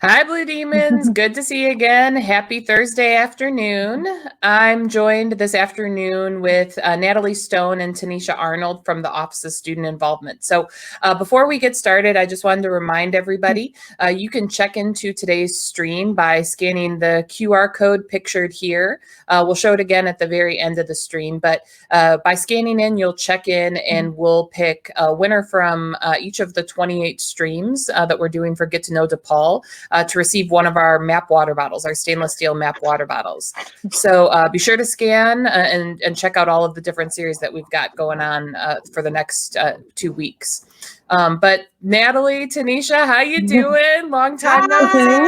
Hi, Blue Demons. Good to see you again. Happy Thursday afternoon. I'm joined this afternoon with Natalie Stone and Tanisha Arnold from the Office of Student Involvement. So before we get started, I just wanted to remind everybody, you can check into today's stream by scanning the QR code pictured here. We'll show it again at the very end of the stream, but by scanning in, you'll check in and we'll pick a winner from each of the 28 streams that we're doing for Get to Know DePaul. To receive one of our MAP water bottles, our stainless steel MAP water bottles. So be sure to scan and check out all of the different series that we've got going on for the next 2 weeks. But Natalie, Tanisha, how you doing? Long time no see.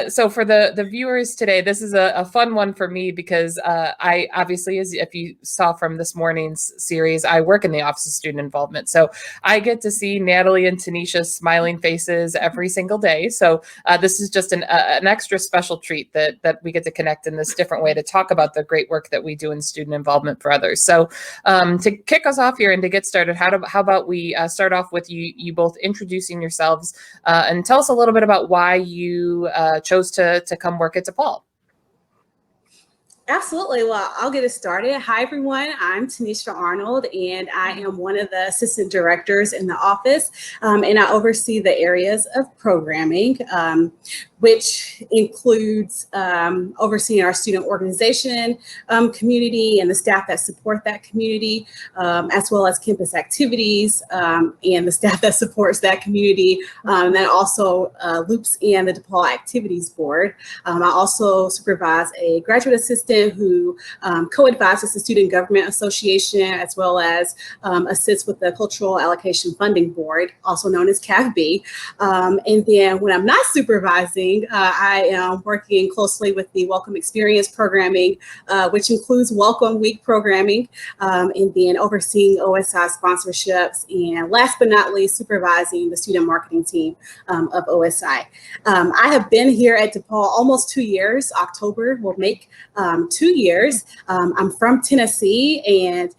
So for the viewers today, this is a fun one for me because I obviously, as if you saw from this morning's series, I work in the Office of Student Involvement. So I get to see Natalie and Tanisha's smiling faces every single day. So this is just an extra special treat that we get to connect in this different way to talk about the great work that we do in student involvement for others. So to kick us off here and to get started, how about we start off with you both introducing yourselves and tell us a little bit about why you chose to come work at DePaul. Absolutely. Well, I'll get it started. Hi, everyone. I'm Tanisha Arnold, and I am one of the assistant directors in the office, and I oversee the areas of programming, which includes overseeing our student organization community and the staff that support that community, as well as campus activities and the staff that supports that community. And that also loops in the DePaul Activities Board. I also supervise a graduate assistant who co-advises the Student Government Association, as well as assists with the Cultural Allocation Funding Board, also known as CAFB. And then when I'm not supervising, I am working closely with the Welcome Experience programming, which includes Welcome Week programming, and then overseeing OSI sponsorships, and last but not least, supervising the student marketing team of OSI. I have been here at DePaul almost 2 years. October will make 2 years. I'm from Tennessee, and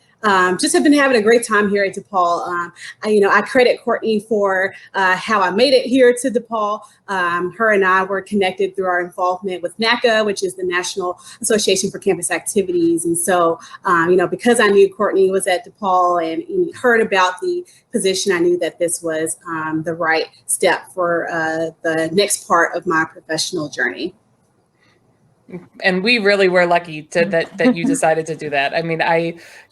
just have been having a great time here at DePaul. I credit Courtney for how I made it here to DePaul. Her and I were connected through our involvement with NACA, which is the National Association for Campus Activities. And so, because I knew Courtney was at DePaul and heard about the position, I knew that this was the right step for the next part of my professional journey. And we really were lucky that you decided to do that. I mean,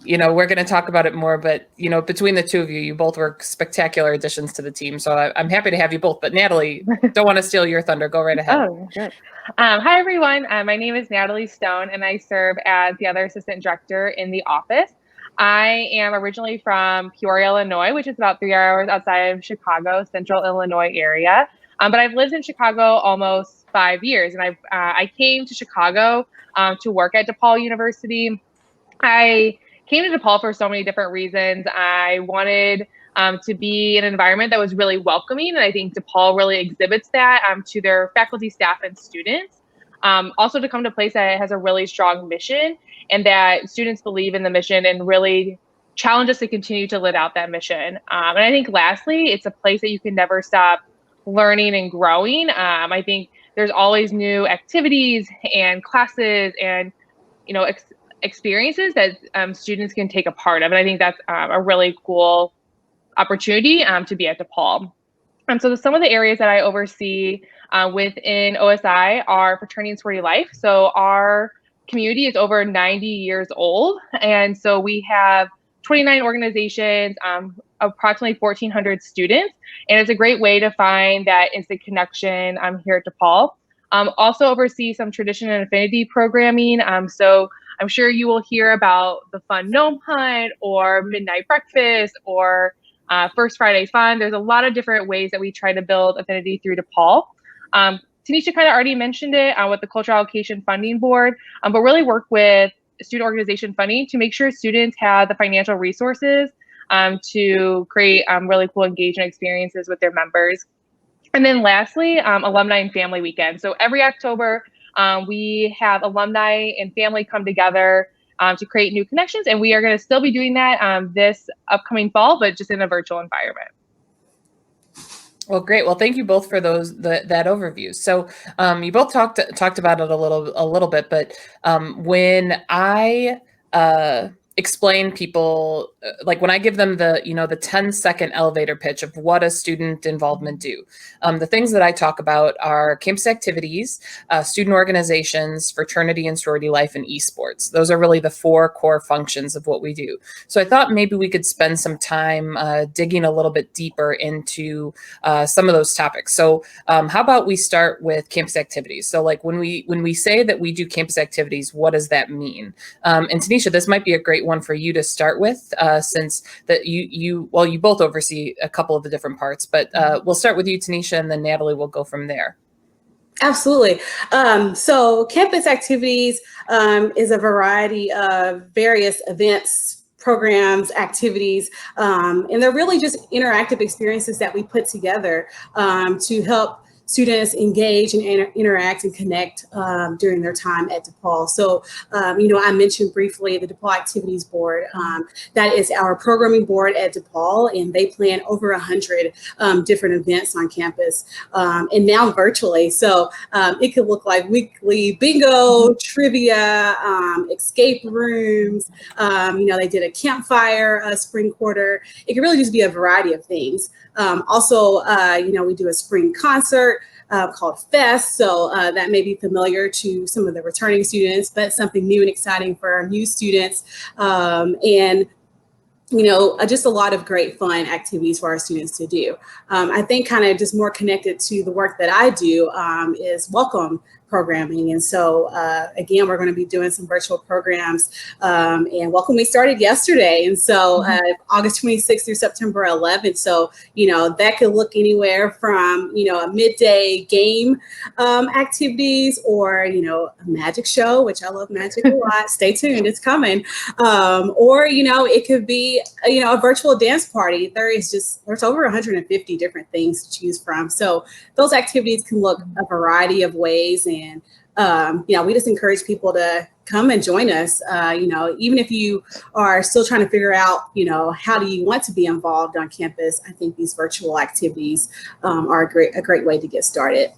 we're going to talk about it more, but between the two of you both were spectacular additions to the team. So I'm happy to have you both. But Natalie, don't want to steal your thunder. Go right ahead. Oh, sure. Hi, everyone. My name is Natalie Stone, and I serve as the other assistant director in the office. I am originally from Peoria, Illinois, which is about 3 hours outside of Chicago, central Illinois area. But I've lived in Chicago almost 5 years, and I came to Chicago to work at DePaul University. I came to DePaul for so many different reasons. I wanted to be in an environment that was really welcoming, and I think DePaul really exhibits that to their faculty, staff, and students. Also to come to a place that has a really strong mission, and that students believe in the mission and really challenge us to continue to live out that mission. And I think lastly, it's a place that you can never stop learning and growing. I think there's always new activities and classes and experiences that students can take a part of, and I think that's a really cool opportunity to be at DePaul. So some of the areas that I oversee within OSI are fraternity and sorority life. So our community is over 90 years old, and so we have 29 organizations, approximately 1,400 students, and it's a great way to find that instant connection here at DePaul. Also oversee some tradition and affinity programming. So I'm sure you will hear about the fun gnome hunt or midnight breakfast or First Friday Fun. There's a lot of different ways that we try to build affinity through DePaul. Tanisha kind of already mentioned it with the Cultural Allocation Funding Board, but really work with student organization funding to make sure students have the financial resources to create really cool engagement experiences with their members. And then lastly, Alumni and Family Weekend. So every October, we have alumni and family come together to create new connections. And we are going to still be doing that this upcoming fall, but just in a virtual environment. Well, great. Well, thank you both for that overview. So, you both talked about it a little bit, but when I explain people, like when I give them the 10-second elevator pitch of what a student involvement do, the things that I talk about are campus activities, student organizations, fraternity and sorority life, and esports. Those are really the 4 core functions of what we do. So I thought maybe we could spend some time digging a little bit deeper into some of those topics. So how about we start with campus activities? So like when we say that we do campus activities, what does that mean? And Tanisha, this might be a great one for you to start with, since that you both oversee a couple of the different parts, but we'll start with you, Tanisha, and then Natalie will go from there. Absolutely. So campus activities is a variety of various events, programs, activities, and they're really just interactive experiences that we put together to help students engage and interact and connect during their time at DePaul. So, I mentioned briefly the DePaul Activities Board. That is our programming board at DePaul, and they plan over 100 different events on campus, and now virtually. So it could look like weekly bingo, trivia, escape rooms. They did a campfire spring quarter. It could really just be a variety of things. Also, we do a spring concert called Fest. So that may be familiar to some of the returning students, but something new and exciting for our new students. And just a lot of great fun activities for our students to do. I think kind of just more connected to the work that I do is welcome programming. And so again, we're going to be doing some virtual programs, and Welcome Week started yesterday. And so August 26th through September 11th. So, that could look anywhere from, a midday game activities, or, a magic show, which I love magic a lot. Stay tuned, it's coming. Or, it could be, a virtual dance party. There's over 150 different things to choose from. So those activities can look a variety of ways. And, we just encourage people to come and join us. Even if you are still trying to figure out, how do you want to be involved on campus, I think these virtual activities are a great way to get started.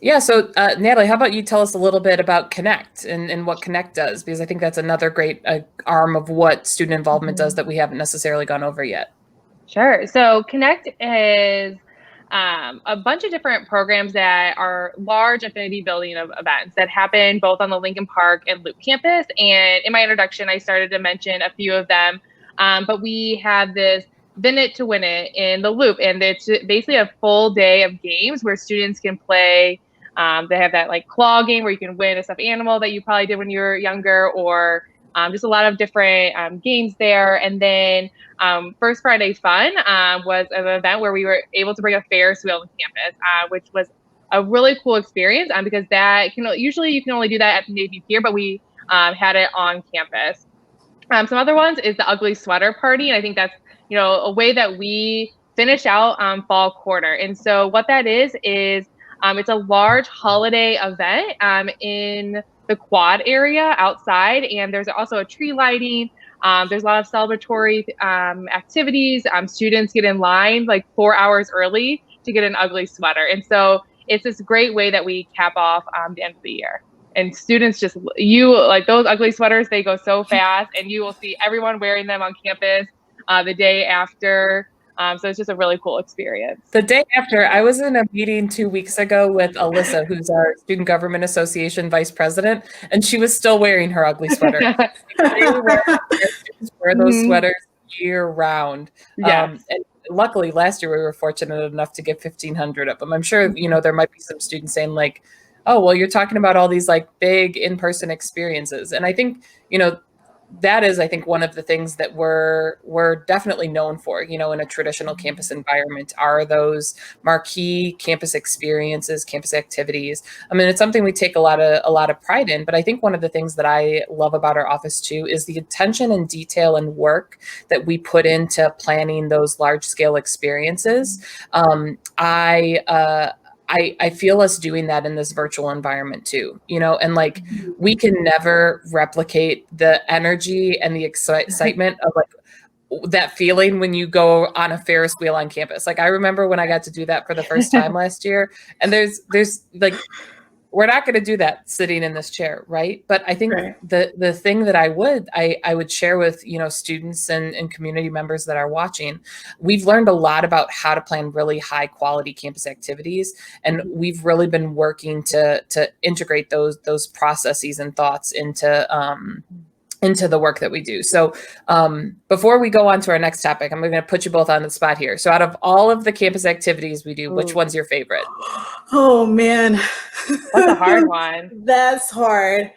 Yeah, so Natalie, how about you tell us a little bit about Connect and what Connect does? Because I think that's another great arm of what student involvement does that we haven't necessarily gone over yet. Sure. So Connect is a bunch of different programs that are large affinity building of events that happen both on the Lincoln Park and Loop campus. And in my introduction, I started to mention a few of them, but we have this Vin It to Win It in the Loop, and it's basically a full day of games where students can play. They have that like claw game where you can win a stuffed animal that you probably did when you were younger, or just a lot of different games there. And then First Friday Fun was an event where we were able to bring a Ferris wheel on campus, which was a really cool experience because usually you can only do that at the Navy Pier, but we had it on campus. Some other ones is the Ugly Sweater Party, and I think that's a way that we finish out fall quarter. And so what that is it's a large holiday event in the quad area outside, and there's also a tree lighting. There's a lot of celebratory activities. Students get in line like 4 hours early to get an ugly sweater. And so it's this great way that we cap off the end of the year. And students like those ugly sweaters, they go so fast, and you will see everyone wearing them on campus the day after. So it's just a really cool experience. The day after, I was in a meeting 2 weeks ago with Alyssa, who's our Student Government Association Vice President, and she was still wearing her ugly sweater. They wear those sweaters year round. Yes. And luckily, last year we were fortunate enough to get 1,500 of them. I'm sure, there might be some students saying like, oh, well, you're talking about all these like big in-person experiences. And I think, that is, I think, one of the things that we're definitely known for, in a traditional campus environment, are those marquee campus experiences, campus activities. I mean, it's something we take a lot of pride in. But I think one of the things that I love about our office too is the attention and detail and work that we put into planning those large scale experiences. I feel us doing that in this virtual environment too, and like we can never replicate the energy and the excitement of like that feeling when you go on a Ferris wheel on campus. Like I remember when I got to do that for the first time last year, and there's like, we're not going to do that sitting in this chair, right? But I think Right. the thing that I would share with, students and community members that are watching, we've learned a lot about how to plan really high quality campus activities, and we've really been working to integrate those processes and thoughts into the work that we do. So before we go on to our next topic, I'm going to put you both on the spot here. So out of all of the campus activities we do, which one's your favorite? Oh man. That's a hard one. That's hard.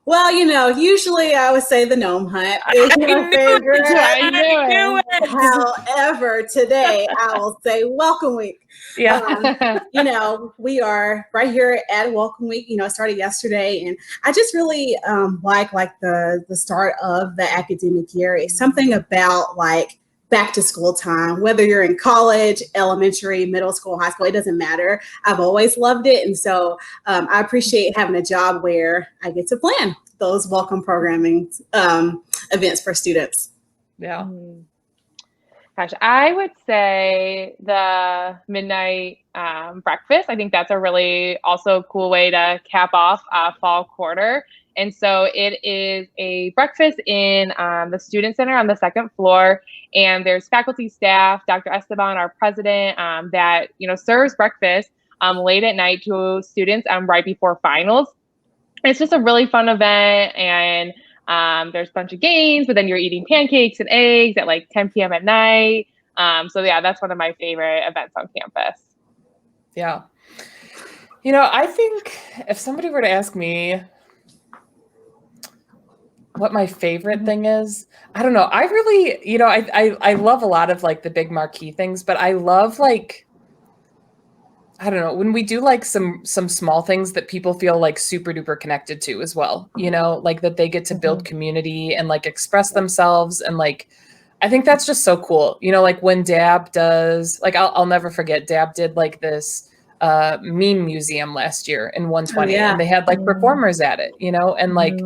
Well, usually I would say the gnome hunt is my favorite. I knew it. However, today I will say Welcome Week. Yeah. We are right here at Welcome Week. It started yesterday, and I just really like the start of the academic year. It's something about like back to school time, whether you're in college, elementary, middle school, high school, it doesn't matter. I've always loved it. And so I appreciate having a job where I get to plan those welcome programming events for students. Yeah. Gosh, I would say the midnight breakfast. I think that's a really also cool way to cap off fall quarter. And so it is a breakfast in the Student Center on the second floor. And there's faculty, staff, Dr. Esteban, our president, that serves breakfast late at night to students right before finals. It's just a really fun event, and there's a bunch of games, but then you're eating pancakes and eggs at like 10 p.m. at night. So yeah, that's one of my favorite events on campus. Yeah. I think if somebody were to ask me what my favorite thing is, I don't know. I really, I love a lot of like the big marquee things, but I love like, I don't know, when we do like some small things that people feel like super duper connected to as well, like that they get to build community and like express themselves. And like, I think that's just so cool. Like when Dab does, like, I'll never forget, Dab did like this meme museum last year in 120, and they had like performers at it, and like,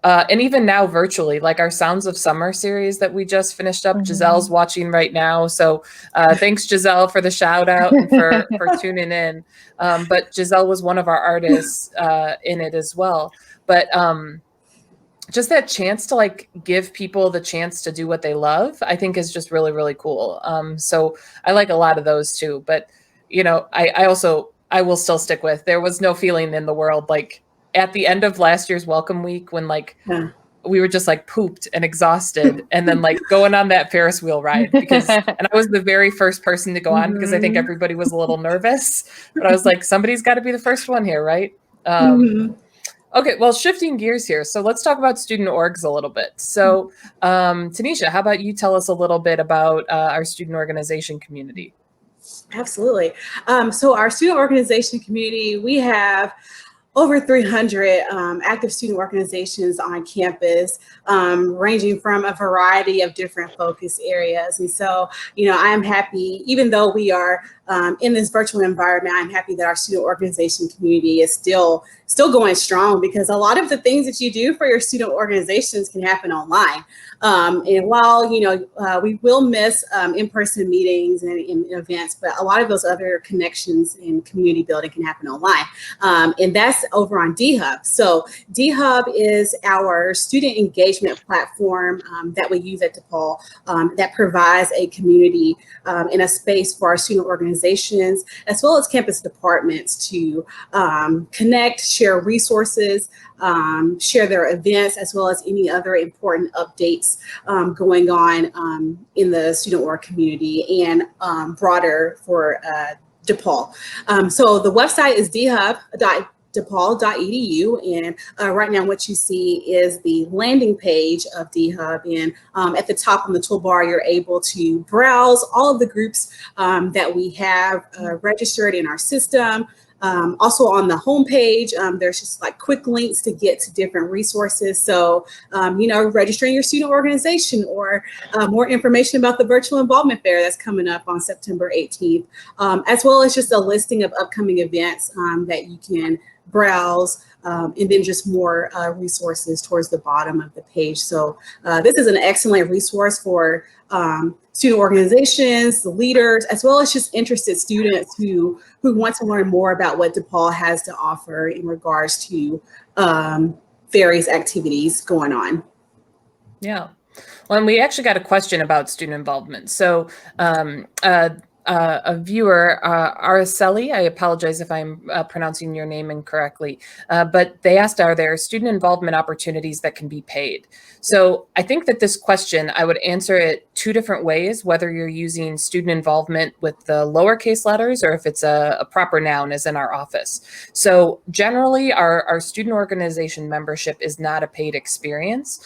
and even now virtually, like our Sounds of Summer series that we just finished up, Giselle's watching right now. So thanks, Giselle, for the shout out and for tuning in. But Giselle was one of our artists in it as well. But just that chance to like give people the chance to do what they love, I think is just really, really cool. So I like a lot of those too. But, I will still stick with, there was no feeling in the world like at the end of last year's Welcome Week when like we were just like pooped and exhausted, and then like going on that Ferris wheel ride and I was the very first person to go on because I think everybody was a little nervous, but I was like, somebody's got to be the first one here, right? Okay, well, shifting gears here. So let's talk about student orgs a little bit. So Tanisha, how about you tell us a little bit about our student organization community? Absolutely. So our student organization community, we have over 300 active student organizations on campus, ranging from a variety of different focus areas. And so, I'm happy, even though we are in this virtual environment, I'm happy that our student organization community is still going strong, because a lot of the things that you do for your student organizations can happen online. And while, we will miss in-person meetings and events, but a lot of those other connections and community building can happen online. And that's over on D-Hub. So D-Hub is our student engagement platform that we use at DePaul that provides a community and a space for our student organizations, as well as campus departments to connect, share resources, share their events, as well as any other important updates going on in the student org community and broader for DePaul. So the website is dhub.depaul.edu, and right now what you see is the landing page of D-Hub, and at the top on the toolbar you're able to browse all of the groups that we have registered in our system. Also on the homepage, there's just like quick links to get to different resources. So, registering your student organization, or more information about the virtual involvement fair that's coming up on September 18th, as well as just a listing of upcoming events that you can browse, and then just more resources towards the bottom of the page. So this is an excellent resource for student organizations, the leaders, as well as just interested students who want to learn more about what DePaul has to offer in regards to various activities going on. Yeah. Well, and we actually got a question about student involvement. So a viewer, Araceli, I apologize if I'm pronouncing your name incorrectly, but they asked, are there student involvement opportunities that can be paid? So I think that this question, I would answer it two different ways, whether you're using student involvement with the lowercase letters or if it's a proper noun as in our office. So generally our student organization membership is not a paid experience.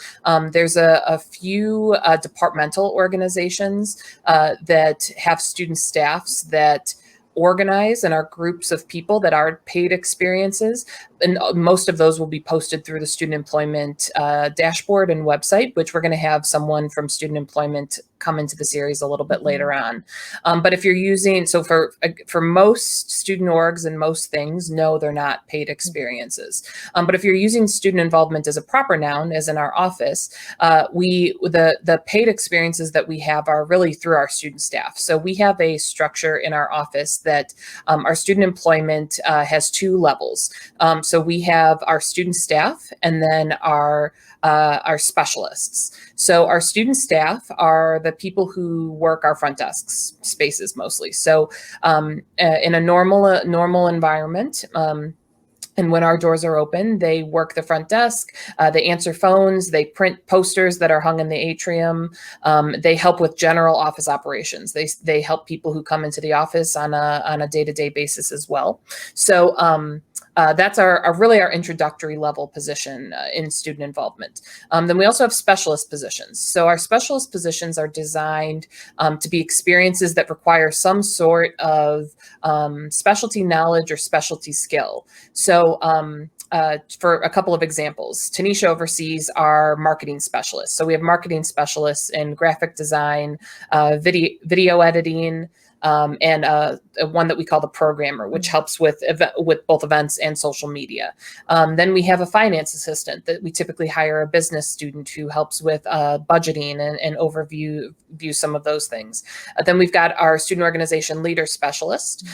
There's a few departmental organizations that have student staffs that organize and are groups of people that are paid experiences. And most of those will be posted through the student employment dashboard and website, which we're going to have someone from student employment come into the series a little bit later on. But if you're using, so for most student orgs and most things, no, they're not paid experiences. But if you're using student involvement as a proper noun, as in our office, the paid experiences that we have are really through our student staff. So we have a structure in our office that our student employment has two levels. So we have our student staff and then our specialists. So our student staff are the people who work our front desks spaces mostly. So in a normal environment, and when our doors are open, they work the front desk, they answer phones, they print posters that are hung in the atrium. They help with general office operations. They help people who come into the office on a day-to-day basis as well. So that's really our introductory level position in student involvement. Then we also have specialist positions. So our specialist positions are designed to be experiences that require some sort of specialty knowledge or specialty skill. So for a couple of examples, Tanisha oversees our marketing specialists. So we have marketing specialists in graphic design, video editing, and one that we call the programmer, which helps with both events and social media. Then we have a finance assistant that we typically hire a business student who helps with budgeting and overview some of those things. Then we've got our student organization leader specialist,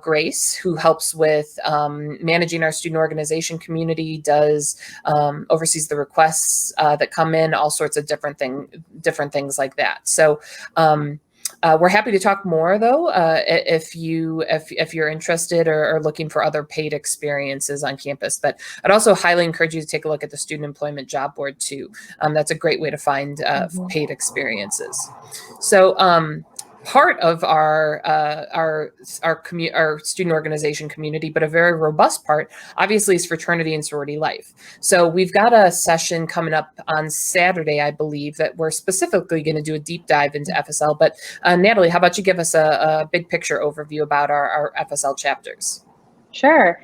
Grace, who helps with managing our student organization community, oversees the requests that come in, all sorts of different things like that. So we're happy to talk more, though, if you're interested or looking for other paid experiences on campus. But I'd also highly encourage you to take a look at the student employment job board too. That's a great way to find paid experiences. So part of our student organization community, but a very robust part, obviously, is fraternity and sorority life. So we've got a session coming up on Saturday, I believe, that we're specifically going to do a deep dive into FSL. But Natalie, how about you give us a big picture overview about our FSL chapters? Sure.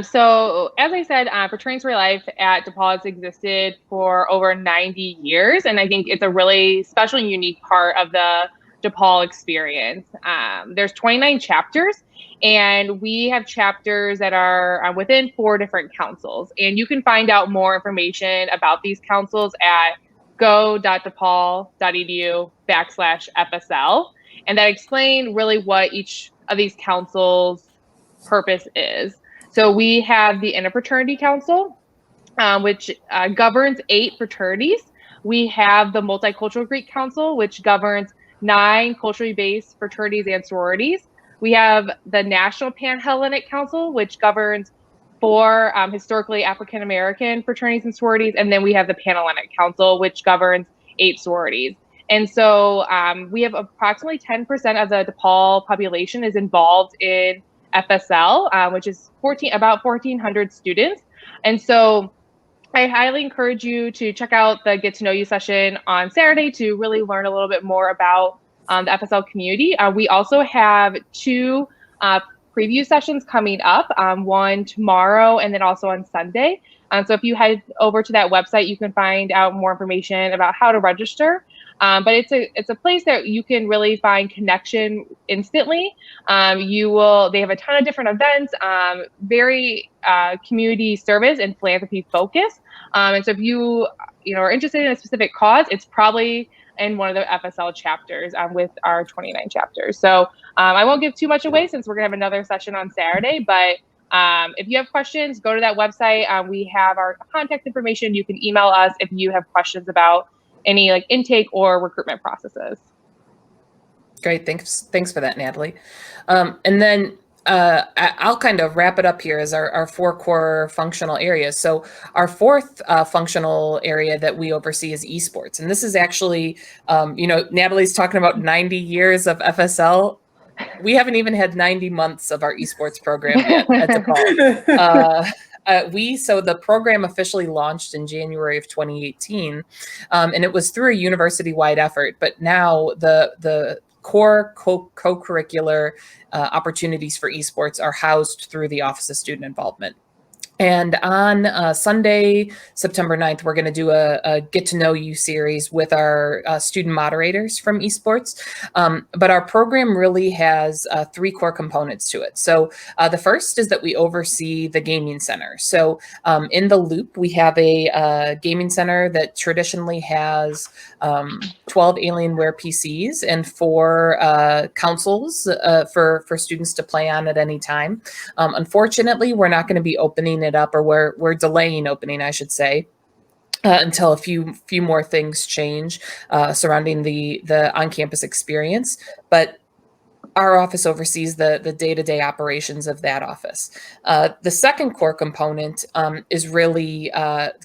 So as I said, Fraternity and Sorority Life at DePaul has existed for over 90 years. And I think it's a really special and unique part of the DePaul experience. There's 29 chapters, and we have chapters that are within 4 different councils. And you can find out more information about these councils at go.depaul.edu/FSL. And that explain really what each of these councils' purpose is. So we have the Interfraternity Council, which governs 8 fraternities. We have the Multicultural Greek Council, which governs 9 culturally based fraternities and sororities. We have the National Pan-Hellenic Council, which governs 4 historically African-American fraternities and sororities. And then we have the Pan-Hellenic Council, which governs 8 sororities. And so we have approximately 10% of the DePaul population is involved in FSL, which is about 1,400 students. And so I highly encourage you to check out the Get to Know You session on Saturday to really learn a little bit more about the FSL community. We also have 2 preview sessions coming up, one tomorrow and then also on Sunday. So if you head over to that website, you can find out more information about how to register. But it's a place that you can really find connection instantly. They have a ton of different events, very community service and philanthropy focused. And so if you are interested in a specific cause, it's probably in one of the FSL chapters with our 29 chapters. So I won't give too much away since we're going to have another session on Saturday, but if you have questions, go to that website. We have our contact information. You can email us if you have questions about any like intake or recruitment processes. Great. Thanks for that, Natalie. And then I'll kind of wrap it up here as our 4 core functional areas. So our 4th functional area that we oversee is esports. And this is actually, Natalie's talking about 90 years of FSL. We haven't even had 90 months of our esports program yet at DePaul. So the program officially launched in January of 2018, and it was through a university-wide effort. But now the core co-curricular opportunities for esports are housed through the Office of Student Involvement. And on Sunday, September 9th, we're going to do a Get to Know You series with our student moderators from esports. But our program really has 3 core components to it. So the first is that we oversee the gaming center. So in the Loop, we have a gaming center that traditionally has 12 Alienware PCs and 4 consoles for students to play on at any time. Unfortunately, we're not going to be opening it up, or we're delaying opening, I should say, until a few more things change surrounding the on-campus experience. But our office oversees the day-to-day operations of that office. The second core component is really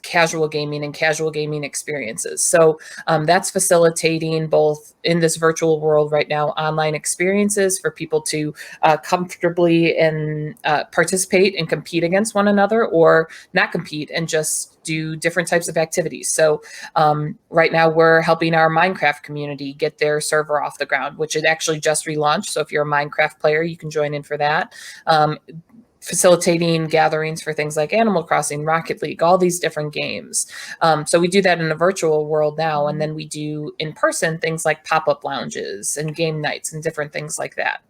casual gaming and casual gaming experiences. So that's facilitating both in this virtual world right now, online experiences for people to comfortably and participate and compete against one another, or not compete and just do different types of activities. So right now we're helping our Minecraft community get their server off the ground, which it actually just relaunched. So if you're a Minecraft player, you can join in for that. Facilitating gatherings for things like Animal Crossing, Rocket League, all these different games. So we do that in a virtual world now, and then we do in person things like pop-up lounges and game nights and different things like that.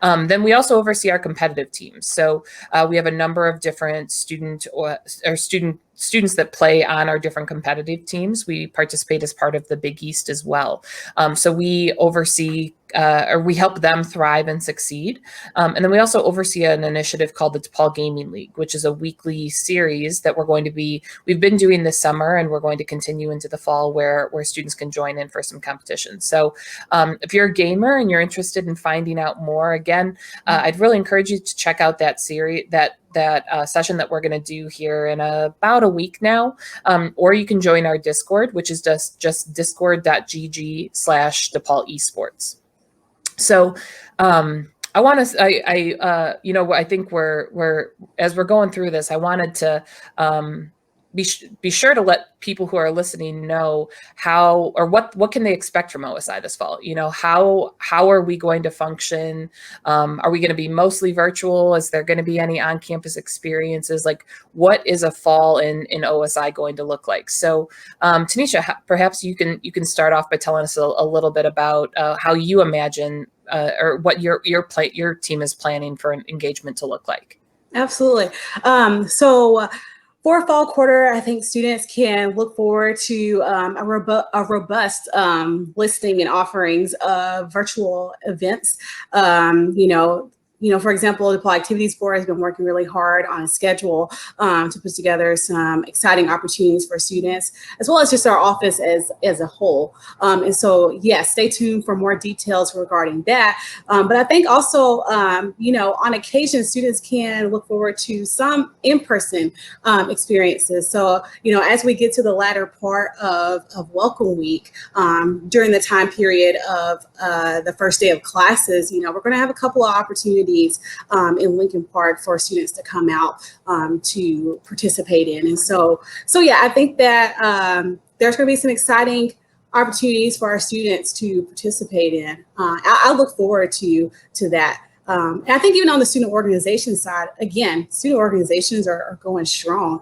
Then we also oversee our competitive teams. So we have a number of different students that play on our different competitive teams. We participate as part of the Big East as well. So we oversee or we help them thrive and succeed. And then we also oversee an initiative called the DePaul Gaming League, which is a weekly series that we've been doing this summer, and we're going to continue into the fall where students can join in for some competitions. So if you're a gamer and you're interested in finding out more, again, I'd really encourage you to check out that series, that session that we're going to do here in about a week now. Or you can join our Discord, which is just discord.gg/DePaul Esports. So I think we're as we're going through this, I wanted to be sure to let people who are listening know how, or what can they expect from OSI this fall. How are we going to function? Are we going to be mostly virtual? Is there going to be any on-campus experiences? Like, what is a fall in OSI going to look like? So Tanisha, perhaps you can start off by telling us a little bit about how you imagine or what your team is planning for an engagement to look like. Absolutely. For fall quarter, I think students can look forward to a robust listing and offerings of virtual events. For example, the DePaul Activities Board has been working really hard on a schedule to put together some exciting opportunities for students, as well as just our office as a whole. And so, yes, stay tuned for more details regarding that. But I think also, on occasion, students can look forward to some in-person experiences. So, as we get to the latter part of Welcome Week, during the time period of the first day of classes, we're going to have a couple of opportunities in Lincoln Park for students to come out to participate in. And so yeah, I think that there's going to be some exciting opportunities for our students to participate in. I look forward to that. And I think even on the student organization side, again, student organizations are going strong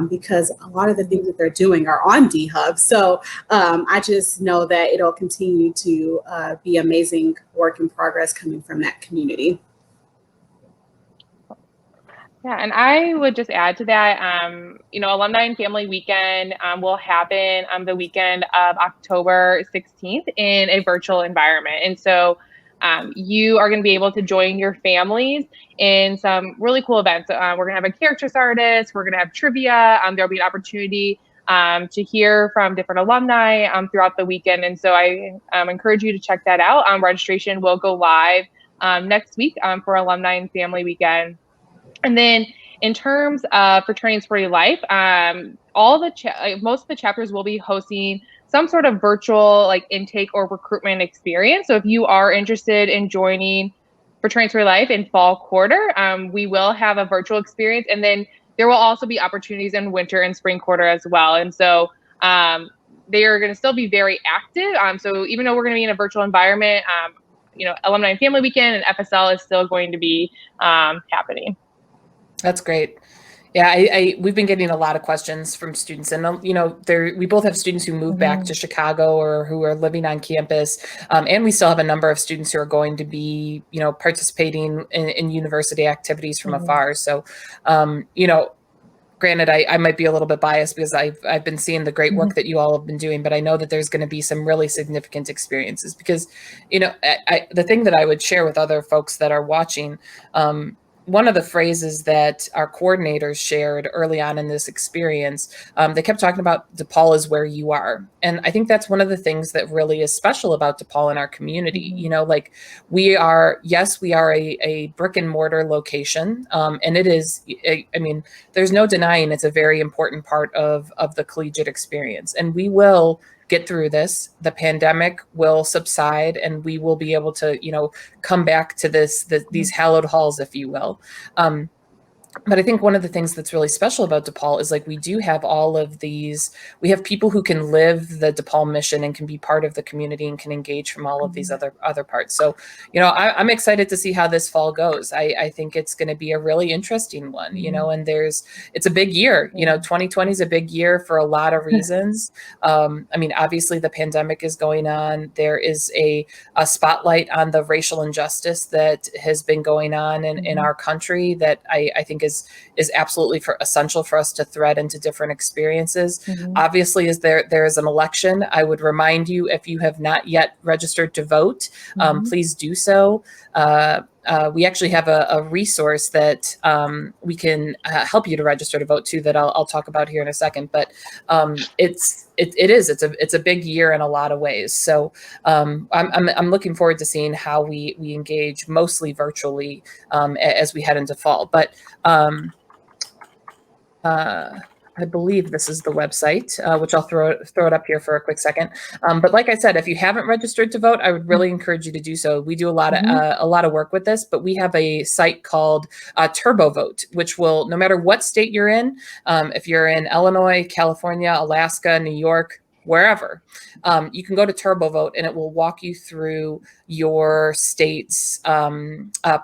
because a lot of the things that they're doing are on D-Hub. So I just know that it'll continue to be amazing work in progress coming from that community. Yeah, and I would just add to that, Alumni and Family Weekend will happen the weekend of October 16th in a virtual environment. And so you are going to be able to join your families in some really cool events. We're going to have a characters artist, we're going to have trivia, there'll be an opportunity to hear from different alumni throughout the weekend. And so I encourage you to check that out. Registration will go live next week for Alumni and Family Weekend. And then in terms of fraternity and sorority life, most of the chapters will be hosting some sort of virtual intake or recruitment experience. So if you are interested in joining fraternity and sorority life in fall quarter, we will have a virtual experience, and then there will also be opportunities in winter and spring quarter as well. And so they are going to still be very active. So even though we're going to be in a virtual environment, Alumni and Family Weekend and FSL is still going to be happening. That's great. Yeah, we've been getting a lot of questions from students, and we both have students who move back to Chicago or who are living on campus, and we still have a number of students who are going to be, participating in university activities from afar. So, granted, I might be a little bit biased because I've been seeing the great work that you all have been doing, but I know that there's going to be some really significant experiences because, the thing that I would share with other folks that are watching. One of the phrases that our coordinators shared early on in this experience, they kept talking about DePaul is where you are. And I think that's one of the things that really is special about DePaul in our community. We are a brick and mortar location. And it is, there's no denying it's a very important part of the collegiate experience. And we will get through this. The pandemic will subside and we will be able to, come back to these hallowed halls, if you will. But I think one of the things that's really special about DePaul is we do have all of these, we have people who can live the DePaul mission and can be part of the community and can engage from all of these other parts. So, I'm excited to see how this fall goes. I think it's going to be a really interesting one, and it's a big year, 2020 is a big year for a lot of reasons. Obviously the pandemic is going on. There is a spotlight on the racial injustice that has been going on in our country that I think is absolutely essential for us to thread into different experiences. Obviously, as there is an election, I would remind you, if you have not yet registered to vote, please do so. We actually have a resource that we can help you to register to vote too, that I'll talk about here in a second. But it's a big year in a lot of ways. So I'm looking forward to seeing how we engage mostly virtually as we head into fall. But I believe this is the website, which I'll throw it up here for a quick second. But like I said, if you haven't registered to vote, I would really encourage you to do so. We do a lot of work with this, but we have a site called Turbo Vote, which will, no matter what state you're in, if you're in Illinois, California, Alaska, New York, wherever, you can go to Turbo Vote and it will walk you through your state's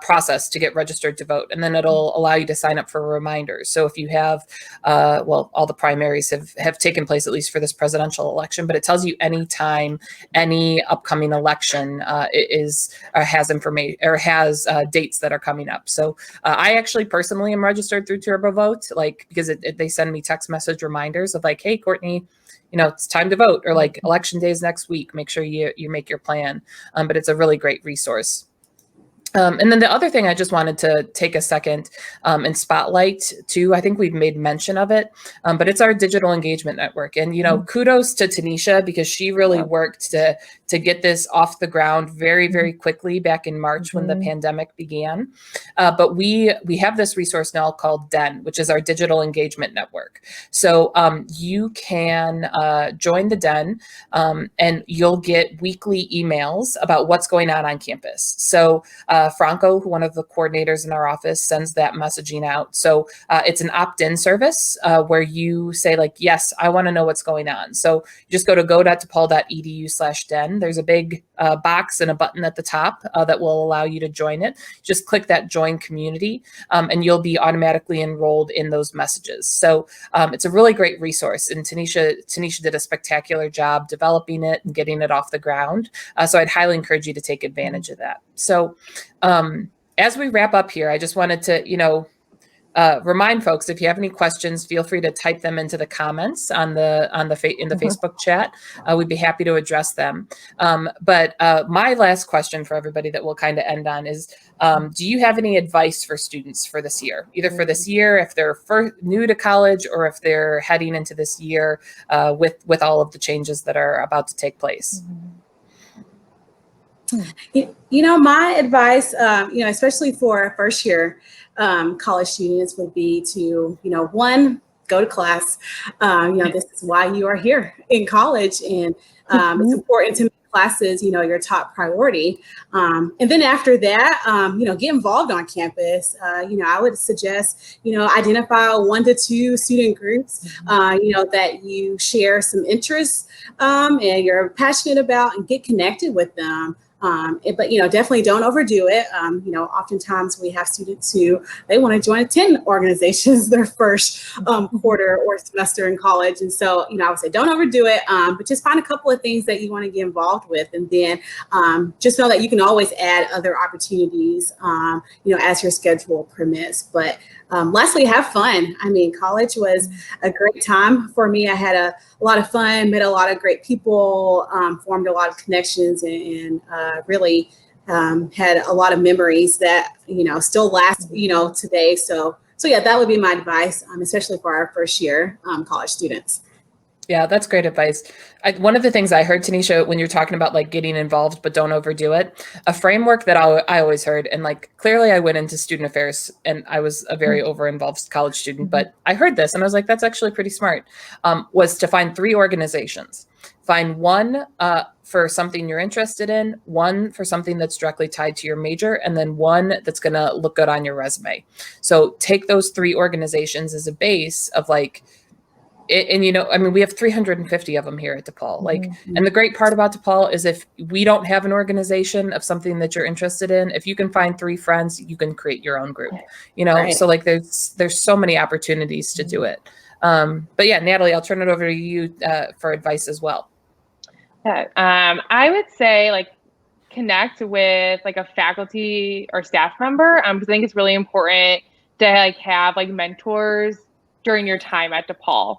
process to get registered to vote. And then it'll allow you to sign up for reminders. So if you have, all the primaries have taken place, at least for this presidential election, but it tells you anytime any upcoming election has information or has dates that are coming up. So I actually personally am registered through Turbo Vote, because they send me text message reminders of hey, Courtney, it's time to vote, or election days next week. Make sure you make your plan. But it's a really great resource. And then the other thing I just wanted to take a second and spotlight too, I think we've made mention of it, but it's our digital engagement network. And, kudos to Tanisha, because she really worked to get this off the ground very, very quickly back in March when the pandemic began. But we have this resource now called DEN, which is our digital engagement network. So you can join the DEN and you'll get weekly emails about what's going on campus. So Franco, one of the coordinators in our office, sends that messaging out. So it's an opt-in service where you say yes, I want to know what's going on. So you just go to go.depaul.edu/den. There's a big box and a button at the top that will allow you to join it. Just click that join community and you'll be automatically enrolled in those messages. So it's a really great resource. And Tanisha did a spectacular job developing it and getting it off the ground. So I'd highly encourage you to take advantage of that. So as we wrap up here, I just wanted to, remind folks, if you have any questions, feel free to type them into the comments in the Facebook chat. We'd be happy to address them. But my last question for everybody that we'll kind of end on is, do you have any advice for students for this year? Either for this year, if they're new to college, or if they're heading into this year with all of the changes that are about to take place? My advice, especially for first year college students, would be to, one, go to class. This is why you are here in college, and it's important to make classes, your top priority. And then after that, get involved on campus. I would suggest, identify 1 to 2 student groups, that you share some interests and you're passionate about, and get connected with them. But definitely don't overdo it. Oftentimes we have students who they want to join 10 organizations their first quarter or semester in college, and so I would say don't overdo it. But just find a couple of things that you want to get involved with, and then just know that you can always add other opportunities, as your schedule permits. But lastly, have fun. I mean, college was a great time for me. I had a lot of fun, met a lot of great people, formed a lot of connections, and really had a lot of memories that, still last, today. So yeah, that would be my advice, especially for our first year college students. Yeah, that's great advice. One of the things I heard, Tanisha, when you're talking about like getting involved, but don't overdo it, a framework that I always heard, and like clearly I went into student affairs and I was a very over-involved college student, but I heard this and I was like, that's actually pretty smart, was to find 3 organizations. Find one for something you're interested in, one for something that's directly tied to your major, and then one that's going to look good on your resume. So take those 3 organizations as a base of like, and we have 350 of them here at DePaul. Like, and the great part about DePaul is if we don't have an organization of something that you're interested in, if you can find 3 friends, you can create your own group. Right. So like there's so many opportunities to do it. But yeah, Natalie, I'll turn it over to you for advice as well. Yeah, I would say like connect with like a faculty or staff member. Because I think it's really important to like have like mentors during your time at DePaul.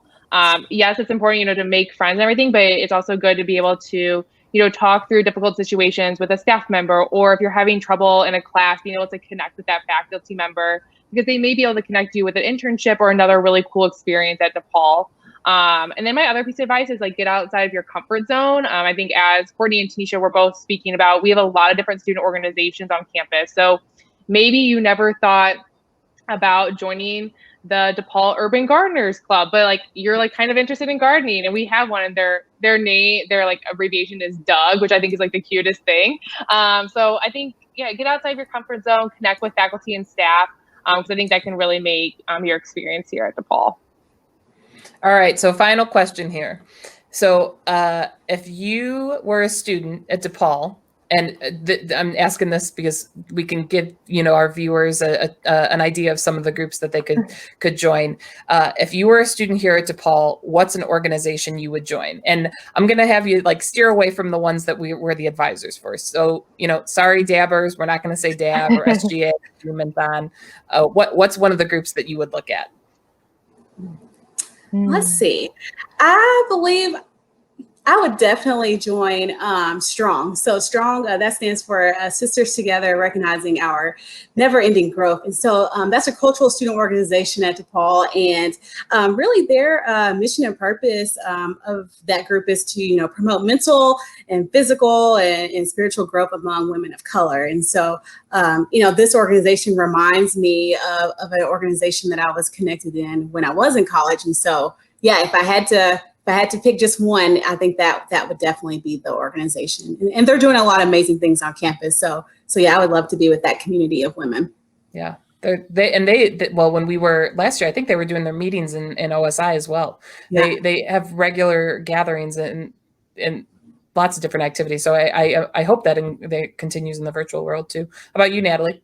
Yes, it's important, to make friends and everything, but it's also good to be able to, talk through difficult situations with a staff member, or if you're having trouble in a class, being able to connect with that faculty member, because they may be able to connect you with an internship or another really cool experience at DePaul. And then my other piece of advice is like get outside of your comfort zone. I think as Courtney and Tanisha were both speaking about, we have a lot of different student organizations on campus. So maybe you never thought about joining the DePaul Urban Gardeners Club, but like you're like kind of interested in gardening, and we have one, and their name, their like abbreviation is Doug, which I think is like the cutest thing. So I think, yeah, get outside of your comfort zone, connect with faculty and staff, because I think that can really make your experience here at DePaul. All right, so final question here. So if you were a student at DePaul, and I'm asking this because we can give our viewers an idea of some of the groups that they could join. If you were a student here at DePaul, what's an organization you would join? And I'm going to have you like steer away from the ones that we're the advisors for. So sorry, dabbers, we're not going to say DAB or SGA, Human. What's one of the groups that you would look at? Let's see. I believe I would definitely join STRONG. So STRONG, that stands for Sisters Together, Recognizing Our Never-Ending Growth. And so that's a cultural student organization at DePaul. And really their mission and purpose of that group is to, promote mental and physical and spiritual growth among women of color. And so, this organization reminds me of an organization that I was connected in when I was in college. And so, yeah, if I had to pick just one, I think that would definitely be the organization. And they're doing a lot of amazing things on campus. So yeah, I would love to be with that community of women. Yeah. Well, when we were last year, I think they were doing their meetings in OSI as well. Yeah. They have regular gatherings and lots of different activities. So I hope that that continues in the virtual world too. How about you, Natalie?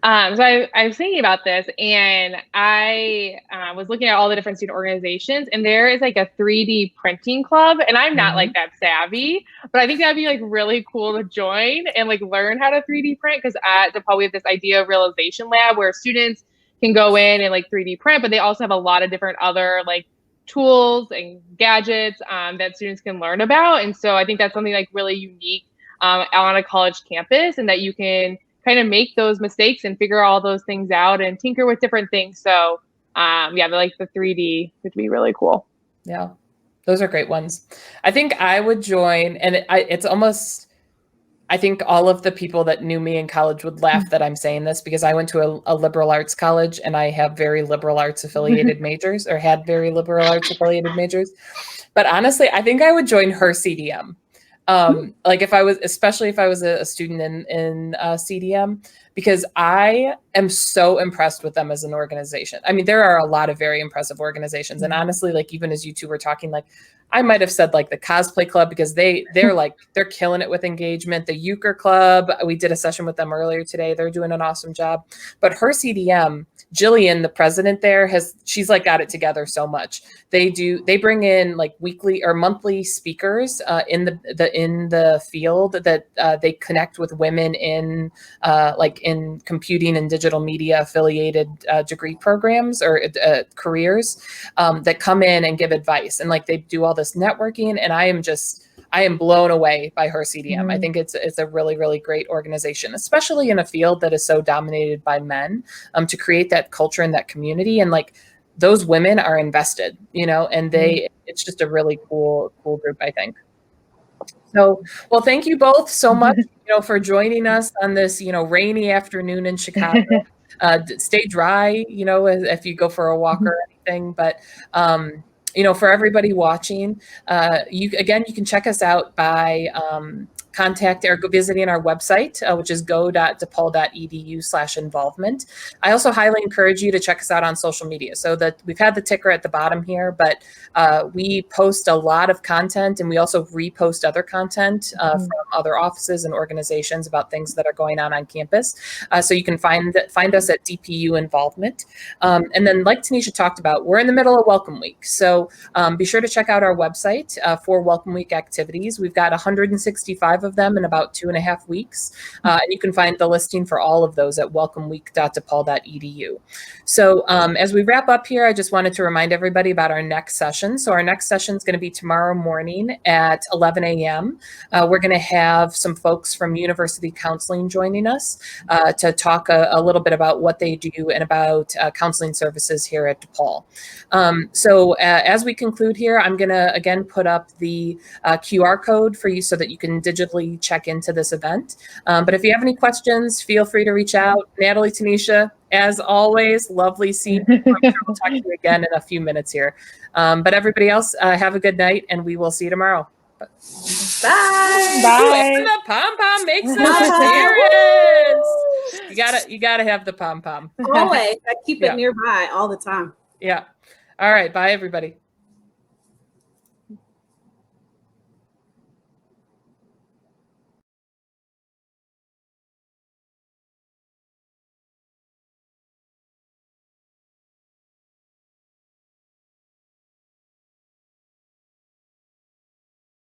So I was thinking about this, and I was looking at all the different student organizations, and there is like a 3D printing club, and I'm not like that savvy, but I think that'd be like really cool to join and like learn how to 3D print, because at DePaul we have this idea of realization lab where students can go in and like 3D print, but they also have a lot of different other like tools and gadgets that students can learn about. And so I think that's something like really unique on a college campus, and that you can kind of make those mistakes and figure all those things out and tinker with different things. So yeah, like the 3D would be really cool. Yeah, those are great ones. I think I would join, and it's almost, I think all of the people that knew me in college would laugh that I'm saying this, because I went to a liberal arts college and I have very liberal arts affiliated majors, or had very liberal arts affiliated majors. But honestly, I think I would join her CDM. Like if I was, especially if I was a student in CDM, because I am so impressed with them as an organization. I mean, there are a lot of very impressive organizations. And honestly, like even as you two were talking, like I might have said like the cosplay club, because they're like, they're killing it with engagement. The Euchre Club, we did a session with them earlier today. They're doing an awesome job. But her CDM, Jillian, the president there, she's like got it together so much. They bring in like weekly or monthly speakers in the field that they connect with women in like in computing and digital media affiliated degree programs or careers that come in and give advice, and like they do all this networking, and I am blown away by her CDM. I think it's a really, really great organization, especially in a field that is so dominated by men, to create that culture and that community. And like those women are invested, you know, and it's just a really cool group, I think. So, well, thank you both so much, you know, for joining us on this, you know, rainy afternoon in Chicago. Stay dry, you know, if you go for a walk or anything, but you know, for everybody watching, you can check us out by contact or visiting our website, which is go.depaul.edu/involvement. I also highly encourage you to check us out on social media. So that we've had the ticker at the bottom here, but we post a lot of content, and we also repost other content from other offices and organizations about things that are going on campus. So you can find us at DPU Involvement. And then, like Tanisha talked about, we're in the middle of Welcome Week. So be sure to check out our website for Welcome Week activities. We've got 165 of them in about 2.5 weeks. And you can find the listing for all of those at welcomeweek.depaul.edu. So as we wrap up here, I just wanted to remind everybody about our next session. So our next session is going to be tomorrow morning at 11 a.m. We're going to have some folks from University Counseling joining us to talk a little bit about what they do and about counseling services here at DePaul. So as we conclude here, I'm going to again put up the QR code for you so that you can digitally check into this event. But if you have any questions, feel free to reach out. Natalie, Tanisha, as always, lovely seeing you. I'm sure we'll talk to you again in a few minutes here. But everybody else, have a good night, and we will see you tomorrow. Bye. Bye. And the pom-pom makes an appearance. You gotta have the pom-pom. Always. I keep it nearby all the time. Yeah. All right. Bye, everybody.